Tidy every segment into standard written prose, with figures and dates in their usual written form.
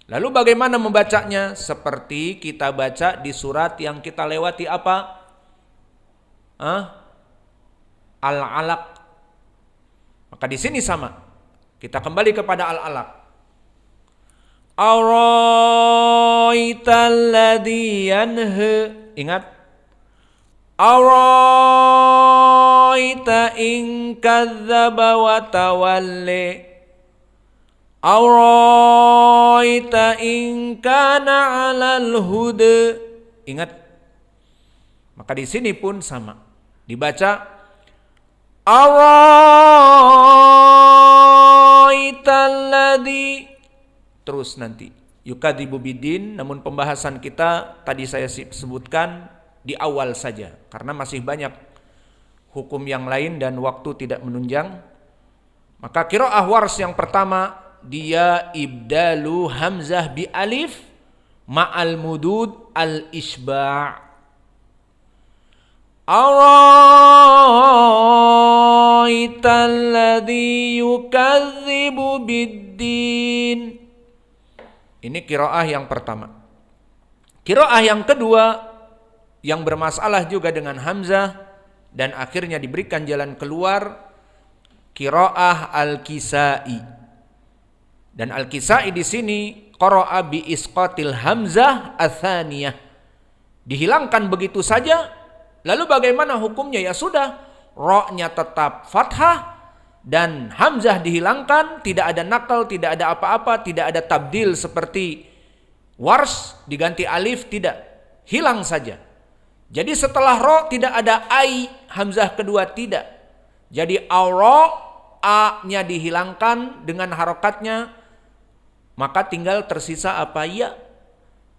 Lalu bagaimana membacanya? Seperti kita baca di surat yang kita lewati apa? Al-Alaq. Maka di sini sama. Kita kembali kepada Al-Alaq. Ara'aital ladzi yanha. Ingat? Ara'aita in kadzdzaba wa tawalli. Ara'aita in kana 'alal huda. Ingat. Maka di sini pun sama. Dibaca Ara'aital ladzi, terus nanti yukadzibu biddin, namun pembahasan kita tadi saya sebutkan di awal saja karena masih banyak hukum yang lain dan waktu tidak menunjang. Maka qiraah Wars yang pertama dia ibdalu hamzah bi alif ma'al mudud al-isba'. Ara'aital ladzi yukadzibu biddin. Ini qiraah yang pertama. Qiraah yang kedua yang bermasalah juga dengan hamzah dan akhirnya diberikan jalan keluar, qiraah Al-Kisai. Dan Al-Kisai di sini qara'a bi isqatil hamzah atsaniyah. Dihilangkan begitu saja. Lalu bagaimana hukumnya? Ya sudah, ra-nya tetap fathah dan hamzah dihilangkan, tidak ada nakal, tidak ada apa-apa, tidak ada tabdil seperti Wars diganti alif, tidak, hilang saja. Jadi setelah ra tidak ada ai, hamzah kedua tidak. Jadi aura, a-nya dihilangkan dengan harokatnya, maka tinggal tersisa apa? Ya.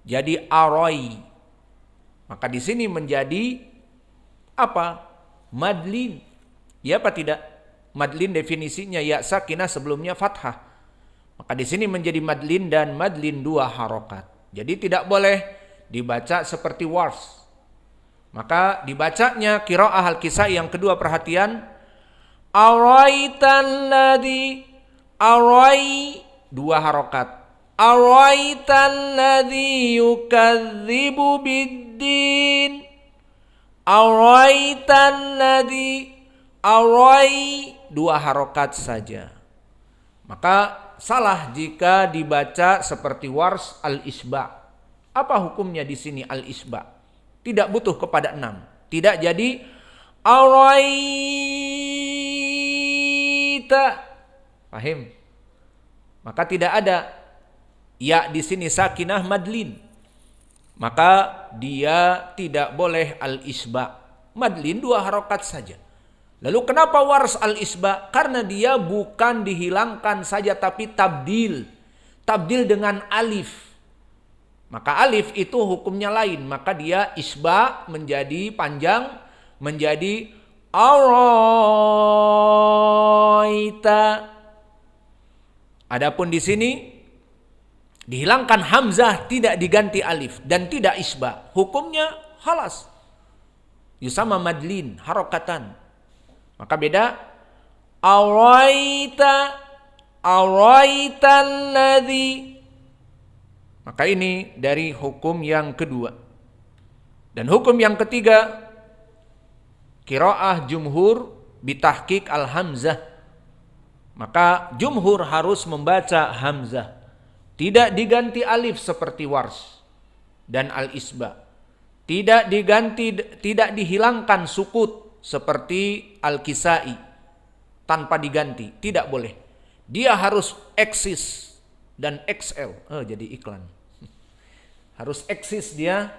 Jadi aroi. Maka di sini menjadi apa? Madlin. Ya apa tidak? Madlin definisinya ya sakinah sebelumnya fathah. Maka di sini menjadi madlin dan madlin dua harokat. Jadi tidak boleh dibaca seperti wars. Maka dibacanya qiraah Al-Kisai yang kedua, perhatian. Araital ladzi, arai dua harokat. Araital ladzi yukadzibu biddin. Araital ladzi, arai dua harokat saja. Maka salah jika dibaca seperti wars al-isba. Apa hukumnya di sini al-isba? Tidak butuh kepada 6. Tidak jadi araita. Paham? Maka tidak ada ya di sini sakinah madlin. Maka dia tidak boleh al-isba. Madlin dua harokat saja. Lalu kenapa wars al-isba? Karena dia bukan dihilangkan saja tapi tabdil. Tabdil dengan alif. Maka alif itu hukumnya lain. Maka dia isba menjadi panjang. Menjadi araita. Adapun di sini dihilangkan hamzah, tidak diganti alif. Dan tidak isba. Hukumnya halas. Yusama madlin, harokatan. Maka beda. Araita, araital ladzi. Maka ini dari hukum yang kedua. Dan hukum yang ketiga, qiraah jumhur bitahqiq al-hamzah. Maka jumhur harus membaca hamzah. Tidak diganti alif seperti wars dan al-isba. Tidak diganti, tidak dihilangkan sukut seperti Al-Kisai tanpa diganti, tidak boleh. Dia harus eksis dan XL. Oh, jadi iklan. Harus eksis dia.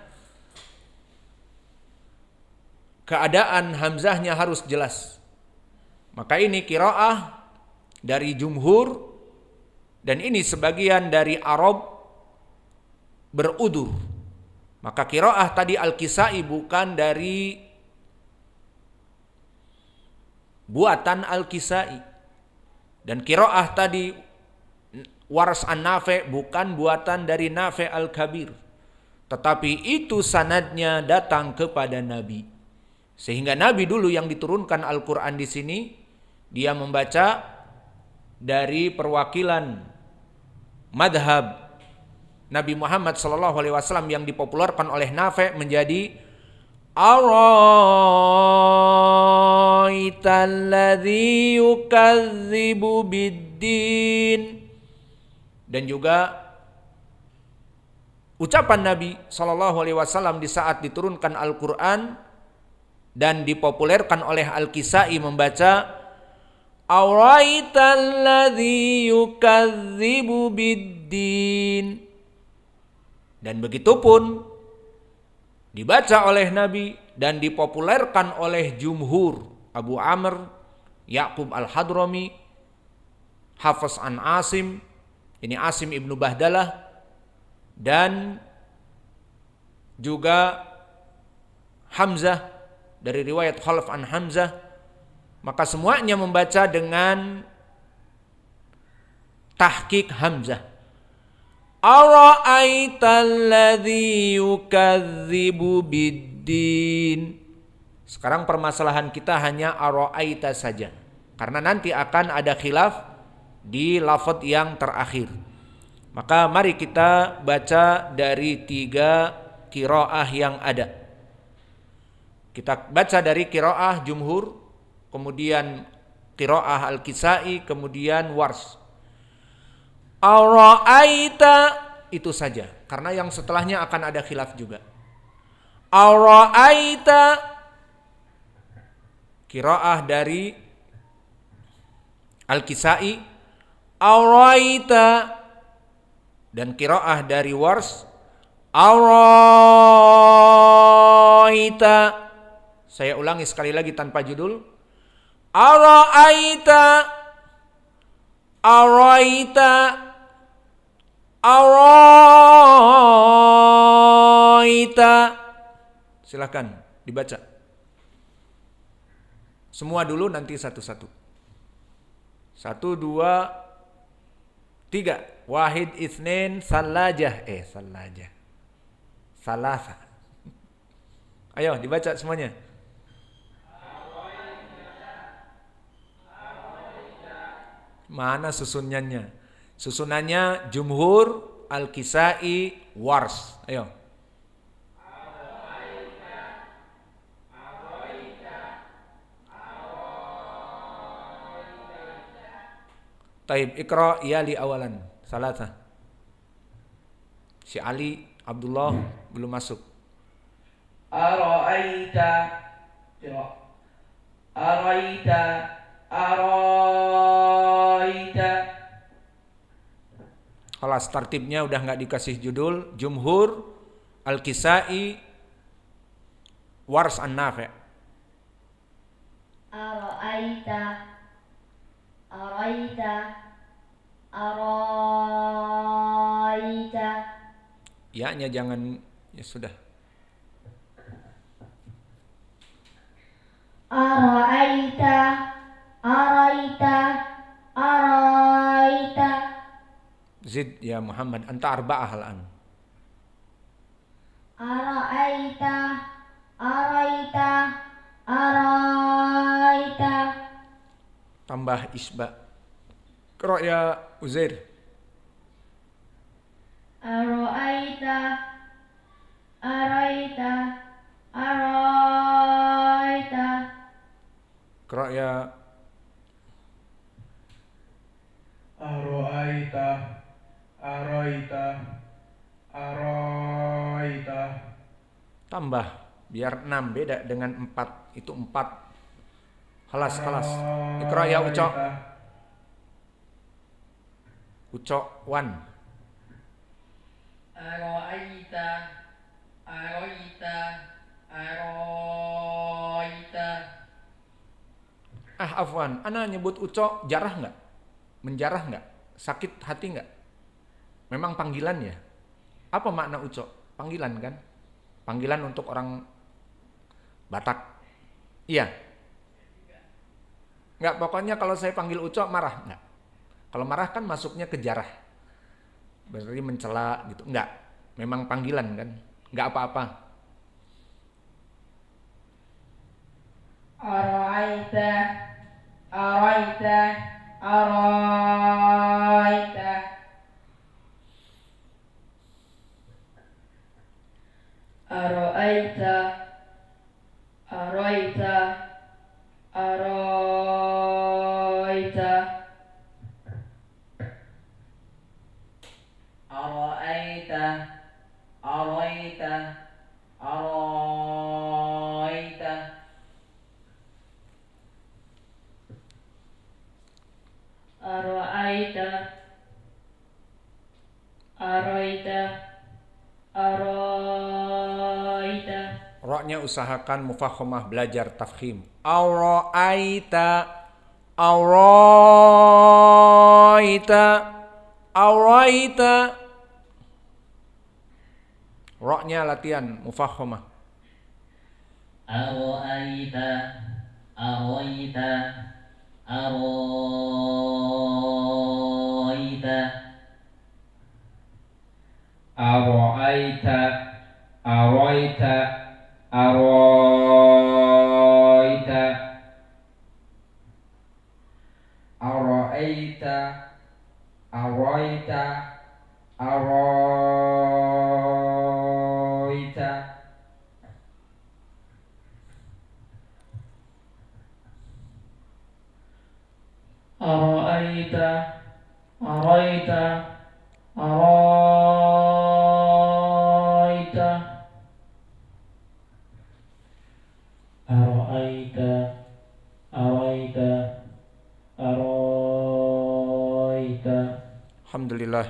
Keadaan hamzahnya harus jelas. Maka ini qiraah dari jumhur dan ini sebagian dari Arab berudur. Maka qiraah tadi Al-Kisai bukan dari buatan Al-Kisai. Dan qiraah tadi Wars an-Nafi' bukan buatan dari Nafi' al-Kabir. Tetapi itu sanadnya datang kepada Nabi. Sehingga Nabi dulu yang diturunkan Al-Quran di sini, dia membaca dari perwakilan madhab Nabi Muhammad SAW yang dipopulerkan oleh Nafi' menjadi Ara'aital ladzi yukadzibu biddin. Dan juga ucapan Nabi SAW di saat diturunkan Al-Quran dan dipopulerkan oleh Al-Kisai membaca Ara'aital ladzi yukadzibu biddin. Dan begitupun dibaca oleh Nabi dan dipopulerkan oleh jumhur Abu Amr, Ya'qub Al-Hadrami, Hafiz an Asim, ini Asim ibnu Bahdalah, dan juga Hamzah dari riwayat Khalaf an Hamzah. Maka semuanya membaca dengan tahqiq Hamzah. Ara'aital ladzi yukadzibu biddin. Sekarang permasalahan kita hanya ara'aita saja, karena nanti akan ada khilaf di lafaz yang terakhir. Maka mari kita baca dari 3 qiraah yang ada. Kita baca dari qiraah jumhur, kemudian qiraah Al-Kisai, kemudian Wars. Ara'aita itu saja, karena yang setelahnya akan ada khilaf juga. Ara'aita qiraah dari Al-Kisai, ara'aita, dan qiraah dari Wars, ara'aita. Saya ulangi sekali lagi tanpa judul. Ara'aita, ara'aita, ara'aita. Silakan dibaca. Semua dulu, nanti satu-satu. 1, 2, 3. Wahid, itsnain, salajah. Salajah. Salasa. Ayo dibaca semuanya. Mana susunannya? Susunannya jumhur, Al-Kisai, Wars. Ayo. Taib, ikra ya li awalan. Salasa. Si Ali, Abdullah belum masuk. Ara'aita, Ara'aita, Ara'aita. Kelas tartibnya udah nggak dikasih judul. Jumhur, Al-Kisai, Wars an-Nafi'. Ara'aita, Ara'aita, Ara'aita. Ya-nya jangan, ya sudah. Ara'aita, Ara'aita, Ara'aita. Zid ya Muhammad, anta arba'ah al-an. Ara'aita, Ara'aita, Ara'aita. Tambah isba. Qra ya Uzair. Ara'aita, Ara'aita, Ara'aita. Qra ya Ara'aita, Ara'aita, Ara'aita. tambah biar 6, beda dengan 4. Itu 4. Kelas. Ikra ya Ucok. Ucok 1. Ara'aita, Ara'aita, Ara'aita. Afwan, ana nyebut Ucok jarah nggak? Menjarah nggak? Sakit hati nggak? Memang panggilan ya? Apa makna Ucok? Panggilan kan? Panggilan untuk orang Batak. Iya. Nggak, pokoknya kalau saya panggil Ucok marah nggak? Kalau marah kan masuknya ke jarah. Berarti mencela gitu. Nggak. Memang panggilan kan? Nggak apa-apa. Ara'aita, Ara'aita, Ara'aita. Aro'aita. Aro'aita. Aro'aita. Aro'aita. Aro'aita. Aro'aita. Aro'aita. Aro'aita. Aro'aita. Ra-nya usahakan mufakhamah, belajar tafkhim. Auraita, auraita, auraita. Ra-nya latihan mufakhamah. Aro'aita. Aro'aita. Aro'aita. Aro'aita. Aro'aita. Aro'aita. Aro'aita. Aro'aita. Aro'aita. Aro'aita. Aro'aita. Aro'aita. Aro'aita. Aro'aita. Aro'aita. Alhamdulillah.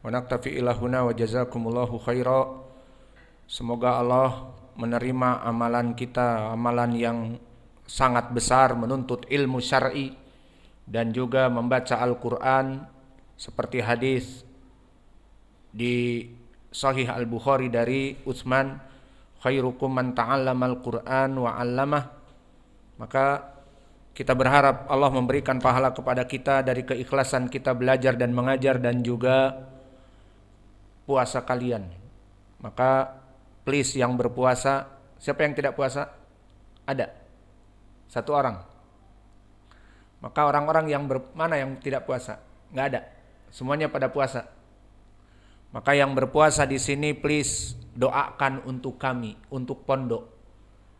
Wa naktafi ilahuna wa jazakumullahu khaira. Semoga Allah menerima amalan kita, amalan yang sangat besar menuntut ilmu syar'i dan juga membaca Al-Qur'an seperti hadis di Sahih Al-Bukhari dari Utsman, khairukum man ta'allamal Qur'an wa 'allamah. Maka kita berharap Allah memberikan pahala kepada kita dari keikhlasan kita belajar dan mengajar dan juga puasa kalian. Maka please yang berpuasa, siapa yang tidak puasa? Ada satu orang. Maka orang-orang yang mana yang tidak puasa? Nggak ada. Semuanya pada puasa. Maka yang berpuasa di sini please doakan untuk kami, untuk pondok.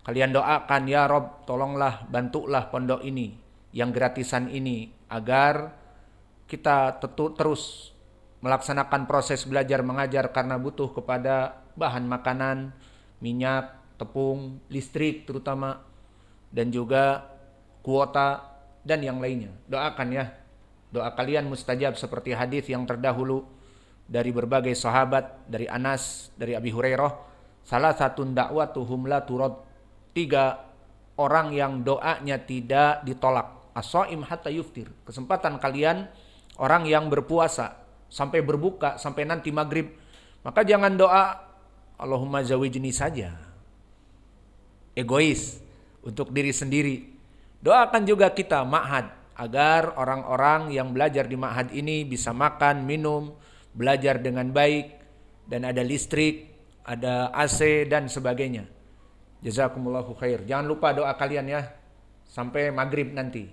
Kalian doakan, ya Rob, tolonglah, bantulah pondok ini, yang gratisan ini, agar kita terus melaksanakan proses belajar mengajar karena butuh kepada bahan makanan, minyak, tepung, listrik terutama, dan juga kuota dan yang lainnya. Doakan ya. Doa kalian mustajab seperti hadis yang terdahulu dari berbagai sahabat, dari Anas, dari Abi Hurairah, salah satu da'watuhum la turad. 3 orang yang doanya tidak ditolak. As-shaim hatta yuftir. Kesempatan kalian orang yang berpuasa sampai berbuka, sampai nanti maghrib. Maka jangan doa Allahumma zawijni saja. Egois untuk diri sendiri. Doakan juga kita ma'had, agar orang-orang yang belajar di ma'had ini bisa makan, minum, belajar dengan baik, dan ada listrik, ada AC dan sebagainya. Jazakumullahu khair. Jangan lupa doa kalian ya sampai maghrib nanti.